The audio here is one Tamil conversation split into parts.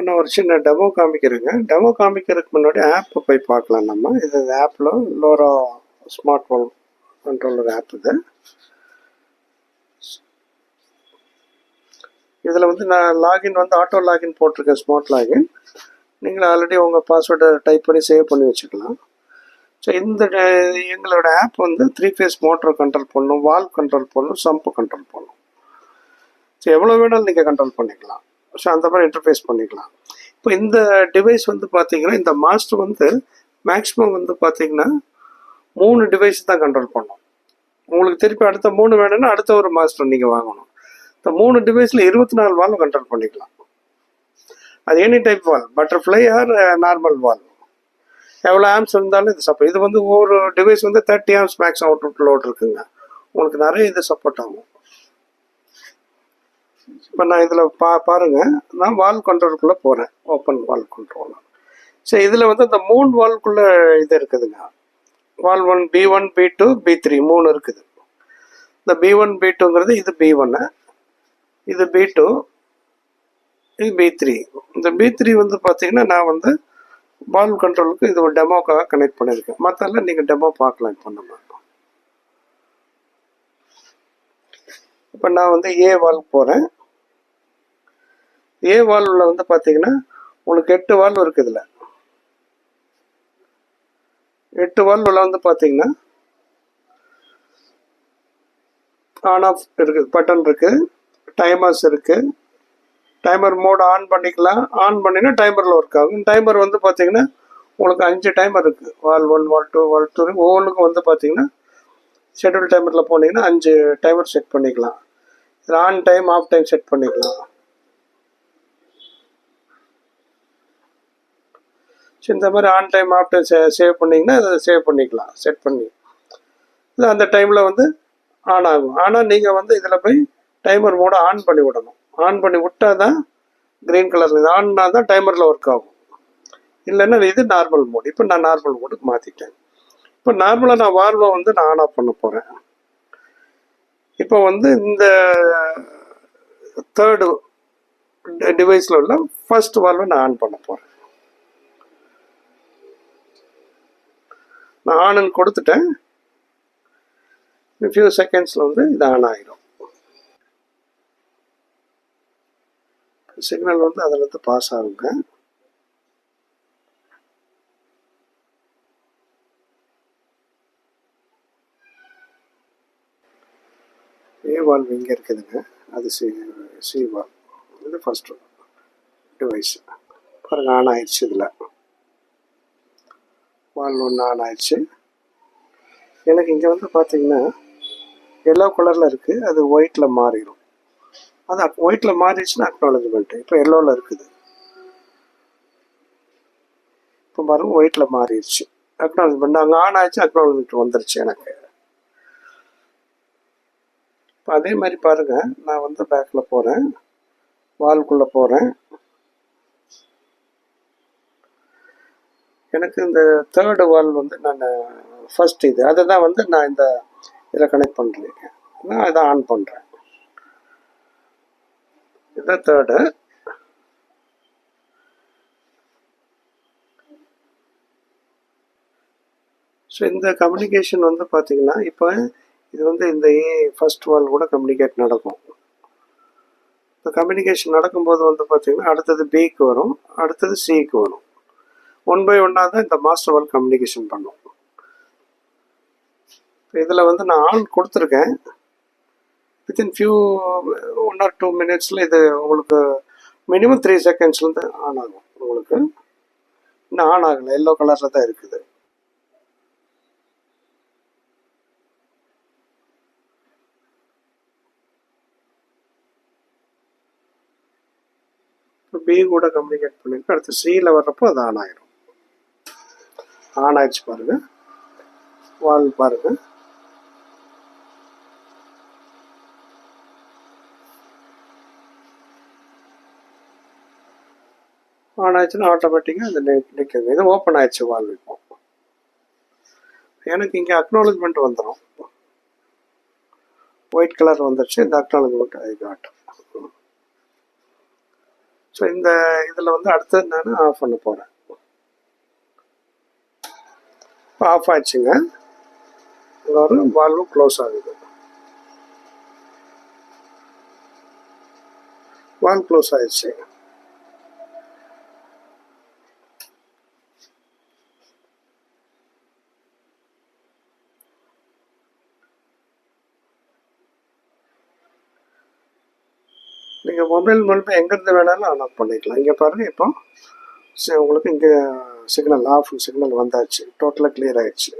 நான் ஒரு சின்ன டெமோ காமிக்கிறேங்க. டெமோ காமிக்கிறதுக்கு முன்னாடி ஆப்பை போய் பார்க்கலாம் நம்ம. இது ஆப்பில் LoRa smart phone controller app இது. இதில் வந்து நான் லாகின் வந்து ஆட்டோ லாகின் போட்டிருக்கேன், ஸ்மார்ட் லாகின். நீங்கள் ஆல்ரெடி உங்கள் பாஸ்வேர்டை டைப் பண்ணி சேவ் பண்ணி வச்சுக்கலாம். ஸோ இந்த எங்களோட ஆப் வந்து 3 ஃபேஸ் மோட்டரை கண்ட்ரோல் பண்ணும், வால் கண்ட்ரோல் பண்ணும், சம்பு கண்ட்ரோல் பண்ணும். ஸோ எவ்வளோ வேணாலும் நீங்கள் கண்ட்ரோல் பண்ணிக்கலாம். ஸோ அந்த மாதிரி இன்டர்ஃபேஸ் பண்ணிக்கலாம். இப்போ இந்த டிவைஸ் வந்து பார்த்தீங்கன்னா, இந்த மாஸ்டர் வந்து மேக்ஸிமம் வந்து பார்த்தீங்கன்னா 3 டிவைஸ் தான் கண்ட்ரோல் பண்ணும். உங்களுக்கு திருப்பி அடுத்த 3 வேணும்னா அடுத்த ஒரு மாஸ்டர் நீங்கள் வாங்கணும். இந்த 3 டிவைஸில் 24 வால்வ் கண்ட்ரோல் பண்ணிக்கலாம். அது எனி டைப் வால், பட்டர்ஃப்ளை ஆர் நார்மல் வால், எவ்வளோ ஆம்ஸ் இருந்தாலும் இது சப்போர்ட். இது வந்து ஒவ்வொரு டிவைஸ் வந்து 30 ஆம்ஸ் மேக்ஸ் அவுட்புட் லோட் இருக்குங்க. உங்களுக்கு நிறைய இது சப்போர்ட் ஆகும். இப்போ நான் இதில் பாருங்கள், நான் வால் கண்ட்ரோலுக்குள்ளே போகிறேன், ஓப்பன் வால் கண்ட்ரோல். ஸோ இதில் வந்து இந்த 3 வால்க்குள்ளே இது இருக்குதுங்க. வால் 1, B1, B2, B3 3 இருக்குது. இந்த B1, B2ங்கிறது இது B1, இது B2, இது B3. இந்த B3 வந்து பார்த்தீங்கன்னா நான் வந்து வால்வ் கண்ட்ரோலுக்கு இது ஒரு டெமோக்காக கனெக்ட் பண்ணியிருக்கேன். மற்றெல்லாம் நீங்கள் டெமோ பார்க்கலாம். இப்போ நம்ம இப்போ நான் வந்து ஏ வால்வ் போகிறேன். ஏ வால்வில் வந்து பார்த்தீங்கன்னா உங்களுக்கு 8 வால்வ் இருக்குது. இதில் 8 வால்வில் வந்து பார்த்தீங்கன்னா ஆன் ஆஃப் இருக்குது, பட்டன் இருக்குது, டைமர்ஸ் இருக்குது. டைமர் மோட் ஆன் பண்ணிக்கலாம். ஆன் பண்ணினா டைமரில் ஒர்க் ஆகும். டைமர் வந்து பார்த்தீங்கன்னா உங்களுக்கு 5 டைமர் இருக்குது. வால் 1, வால் 2, வால் 2 ஒவ்வொன்றுக்கும் வந்து பார்த்தீங்கன்னா ஷெட்யூல் டைமரில் போனீங்கன்னா 5 டைமர் செட் பண்ணிக்கலாம். இதில் on time, off time set பண்ணிக்கலாம். ஸோ இந்த மாதிரி on time, off time save பண்ணிங்கன்னா அதை சேவ் பண்ணிக்கலாம், செட் பண்ணி. இல்லை அந்த டைமில் வந்து ஆன் ஆகும். ஆனால் நீங்கள் வந்து இதில் போய் டைமர் மோடை ஆன் பண்ணி விடணும். ஆன் பண்ணி விட்டால் தான் க்ரீன் கலரில் இது ஆன்னா தான் டைமரில் ஒர்க் ஆகும். இல்லைன்னா இது நார்மல் மோட். இப்போ நான் நார்மல் மோடுக்கு மாற்றிட்டேன். இப்போ நார்மலாக நான் வால்வை வந்து நான் ஆன் ஆஃப் பண்ண போகிறேன். இப்போ வந்து இந்த தேர்டு டிவைஸில் உள்ள ஃபர்ஸ்ட் வால்வை நான் ஆன் பண்ண போகிறேன். நான் ஆனுன்னு கொடுத்துட்டேன். ஃபியூ செகண்ட்ஸில் வந்து இது ஆன் ஆகிடும். சிக்னல் வந்து அதில் இருந்து பாஸ் ஆகுங்க. ஏ வால்வ் இங்கே இருக்குதுங்க, அது சி வால்வ். இது ஃபர்ஸ்ட் டிவைஸ் பாருங்கள், ஆன் ஆயிடுச்சு. இதில் வால்வ் 1 ஆன் ஆயிடுச்சு. எனக்கு இங்கே வந்து பார்த்தீங்கன்னா எல்லோ கலரில் இருக்குது, அது ஒயிட்டில் மாறிடும். அது ஒயிட்டில் மாறிடுச்சுன்னா அக்னாலஜ்மெண்ட்டு. இப்போ எல்லோவில் இருக்குது. இப்போ பாருங்கள் ஒயிட்டில் மாறிடுச்சு, அக்னாலஜ்மெண்ட். அங்கே ஆன் ஆயிடுச்சு, அக்னாலஜ்மெண்ட் வந்துருச்சு எனக்கு. இப்போ அதே மாதிரி பாருங்கள், நான் வந்து பேக்கில் போகிறேன், வால்குள்ளே போகிறேன். எனக்கு இந்த தேர்டு வால் வந்து நான் ஃபர்ஸ்ட் இது அதை தான் வந்து நான் இந்த இதில் கனெக்ட் பண்ணிருக்கேன். நான் இதை ஆன் பண்ணுறேன். இதுதான் தேர்டு. ஸோ இந்த கம்யூனிகேஷன் வந்து பார்த்தீங்கன்னா இப்போ இது வந்து இந்த ஃபர்ஸ்ட் வால் கூட கம்யூனிகேட் நடக்கும். இந்த கம்யூனிகேஷன் நடக்கும்போது வந்து பார்த்தீங்கன்னா அடுத்தது பிக்கு வரும், அடுத்தது சிக்கு வரும். 1 by 1 தான் இந்த மாஸ்டர் வால் கம்யூனிகேஷன் பண்ணும். இதில் வந்து நான் ஆன் கொடுத்துருக்கேன். வித்தின் ஃபியூ 1 or 2 minutesல இது உங்களுக்கு மினிமம் 3 செகண்ட்ஸ்லேருந்து ஆன் ஆகும். உங்களுக்கு இன்னும் ஆன் ஆகலை, எல்லோ கலரில் தான் இருக்குது. இப்போ பி கூட கம்யூனிகேட் பண்ணிருக்கு. அடுத்து சியில் வர்றப்போ அது ஆன் ஆகிடும். ஆன் ஆயிடுச்சு பாருங்கள், வால் பாருங்கள். ஆன் ஆயிடுச்சுன்னா ஆட்டோமேட்டிக்காக அந்த நிற்குது. இது ஓப்பன் ஆயிடுச்சு வால்வ். இப்போ எனக்கு இங்கே அக்னாலஜ்மெண்ட் வந்துடும், ஒயிட் கலர் வந்துடுச்சு. இந்த அக்னாலஜ்மெண்ட் ஐ காட். ஸோ இந்த இதில் வந்து அடுத்தது நான் ஆஃப் பண்ண போகிறேன். இப்போ ஆஃப் ஆயிடுச்சுங்க. ஒரு வால்வு க்ளோஸ் ஆகுது. வால்வ் க்ளோஸ் ஆயிடுச்சு. நீங்கள் மொபைல் மூலமாக எங்கேருந்து வேணாலும் ஆன் ஆஃப் பண்ணிக்கலாம். இங்கே பாருங்கள், இப்போ உங்களுக்கு இங்கே சிக்னல் ஆஃப் சிக்னல் வந்தாச்சு. டோட்டலாக கிளியர் ஆயிடுச்சு.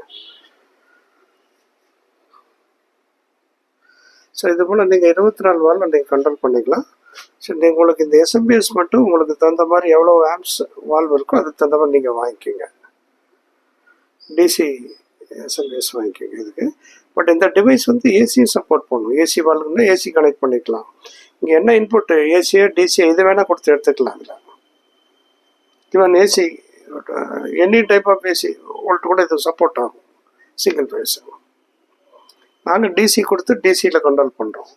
ஸோ இது போல் நீங்கள் 24 வால்வ் நீங்கள் கண்ட்ரோல் பண்ணிக்கலாம். ஸோ உங்களுக்கு இந்த எஸ்எம்பிஎஸ் மட்டும் உங்களுக்கு தகுந்த மாதிரி எவ்வளோ ஆம்ப்ஸ் வால்வ் இருக்கோ அதுக்கு தகுந்த மாதிரி நீங்கள் வாங்கிக்கோங்க. டிசி எஸ்எம்பிஎஸ் வாங்கிக்கோங்க இதுக்கு. பட் இந்த டிவைஸ் வந்து ஏசியும் சப்போர்ட் பண்ணும். ஏசி வால்வுன்னா ஏசி கனெக்ட் பண்ணிக்கலாம். இங்கே என்ன இன்புட்டு ஏசியோ டிசியோ இது வேணால் கொடுத்து எடுத்துக்கலாம். அதில் even AC any type of AC volt கூட இது சப்போர்ட் ஆகும். சிங்கிள் ஃபேஸ் நாங்கள் டிசி கொடுத்து டிசியில் கண்ட்ரோல் பண்ணுறோம்.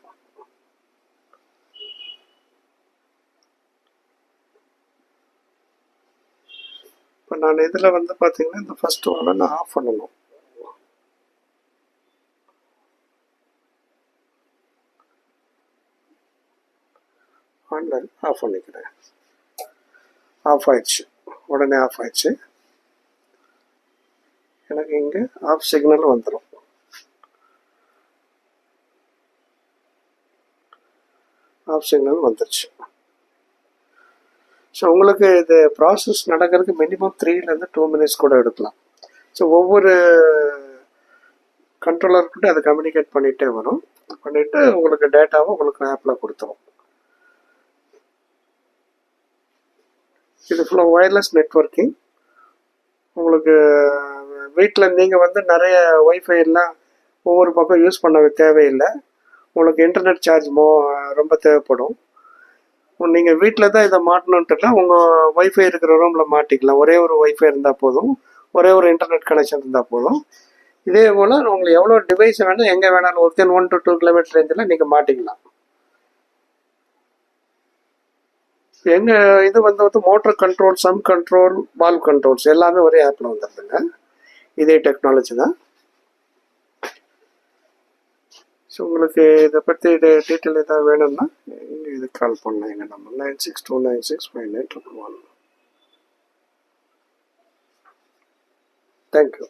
இப்போ நான் இதில் வந்து பார்த்தீங்கன்னா இந்த ஃபர்ஸ்ட் வால்வை நான் ஆஃப் பண்ணணும். ஆன்லைன் ஆஃப் பண்ணிக்கிறேன். ஆஃப் ஆயிடுச்சு. உடனே ஆஃப் ஆயிடுச்சு. எனக்கு இங்கே ஆஃப் சிக்னல் வந்துடும். ஆஃப் சிக்னல் வந்துருச்சு. ஸோ உங்களுக்கு இது ப்ராசஸ் நடக்கிறதுக்கு மினிமம் 3 to 2 minutes கூட எடுக்கலாம். ஸோ ஒவ்வொரு கண்ட்ரோலர்கிட்ட அதை கம்யூனிகேட் பண்ணிகிட்டே வரும். பண்ணிவிட்டு உங்களுக்கு டேட்டாவை உங்களுக்கு ஆப்பில் கொடுத்துரும். இது ஃபுல்லாக ஒயர்லெஸ் நெட்வொர்க்கிங். உங்களுக்கு வீட்டில் நீங்கள் வந்து நிறைய ஒய்ஃபை எல்லாம் ஒவ்வொரு பக்கம் யூஸ் பண்ண தேவையில்லை. உங்களுக்கு இன்டர்நெட் சார்ஜ் ரொம்ப தேவைப்படும். நீங்கள் வீட்டில் தான் இதை மாட்டணுன்ட்டுல உங்கள் ஒய்ஃபை இருக்கிற ரூமில் மாட்டிக்கலாம். ஒரே ஒரு ஒய்ஃபை இருந்தால் போதும், ஒரே ஒரு இன்டர்நெட் கனெக்ஷன் இருந்தால் போதும். இதே போல் உங்களுக்கு எவ்வளோ டிவைஸ் வேணும் எங்கே வேணாலும் வித்தின் 1 to 2 kilometer ரேஞ்சில் நீங்கள் மாட்டிக்கலாம். எங்கள் இது வந்து motor control, sump control, valve controls எல்லாமே ஒரே ஆப்பில் வந்துடுதுங்க. இதே டெக்னாலஜி தான். ஸோ உங்களுக்கு இதை பற்றி டீட்டெயில் எதாவது வேணும்னா இங்கே இதுக்கு கால் பண்ணலாம். எங்கள் நம்பர் 96296591. தேங்க்யூ.